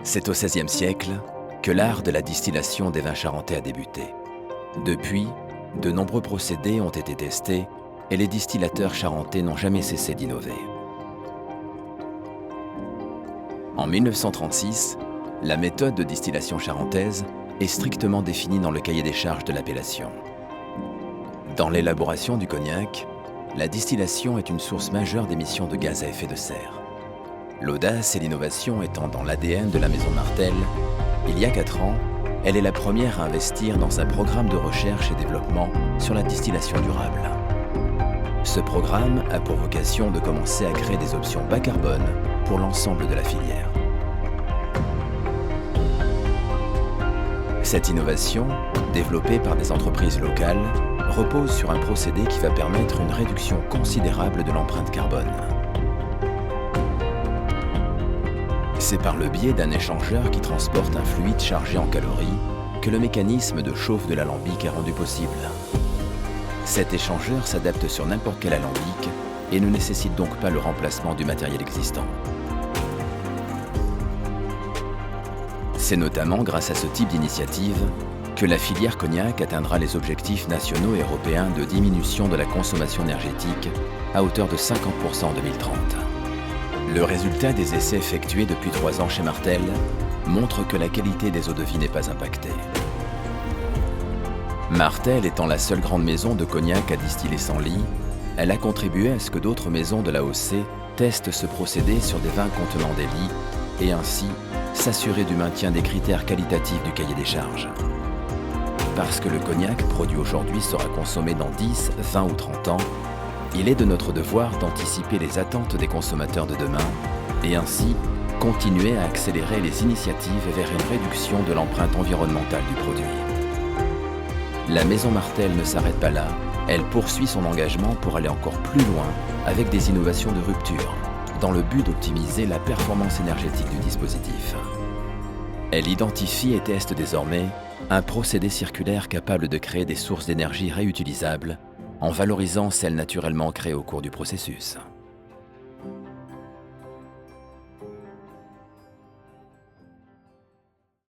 C'est au XVIe siècle que l'art de la distillation des vins charentais a débuté. Depuis, de nombreux procédés ont été testés et les distillateurs charentais n'ont jamais cessé d'innover. En 1936, la méthode de distillation charentaise est strictement définie dans le cahier des charges de l'appellation. Dans l'élaboration du cognac, la distillation est une source majeure d'émissions de gaz à effet de serre. L'audace et l'innovation étant dans l'ADN de la maison Martell, il y a 4 ans, elle est la première à investir dans un programme de recherche et développement sur la distillation durable. Ce programme a pour vocation de commencer à créer des options bas carbone pour l'ensemble de la filière. Cette innovation, développée par des entreprises locales, repose sur un procédé qui va permettre une réduction considérable de l'empreinte carbone. C'est par le biais d'un échangeur qui transporte un fluide chargé en calories que le mécanisme de chauffe de l'alambic est rendu possible. Cet échangeur s'adapte sur n'importe quel alambic et ne nécessite donc pas le remplacement du matériel existant. C'est notamment grâce à ce type d'initiative que la filière cognac atteindra les objectifs nationaux et européens de diminution de la consommation énergétique à hauteur de 50% en 2030. Le résultat des essais effectués depuis 3 ans chez Martell montre que la qualité des eaux-de-vie n'est pas impactée. Martell étant la seule grande maison de cognac à distiller sans lie, elle a contribué à ce que d'autres maisons de l'AOC testent ce procédé sur des vins contenant des lies et ainsi s'assurer du maintien des critères qualitatifs du cahier des charges. Parce que le cognac produit aujourd'hui sera consommé dans 10, 20 ou 30 ans, il est de notre devoir d'anticiper les attentes des consommateurs de demain et ainsi continuer à accélérer les initiatives vers une réduction de l'empreinte environnementale du produit. La maison Martell ne s'arrête pas là, elle poursuit son engagement pour aller encore plus loin avec des innovations de rupture, dans le but d'optimiser la performance énergétique du dispositif. Elle identifie et teste désormais un procédé circulaire capable de créer des sources d'énergie réutilisables en valorisant celles naturellement créées au cours du processus.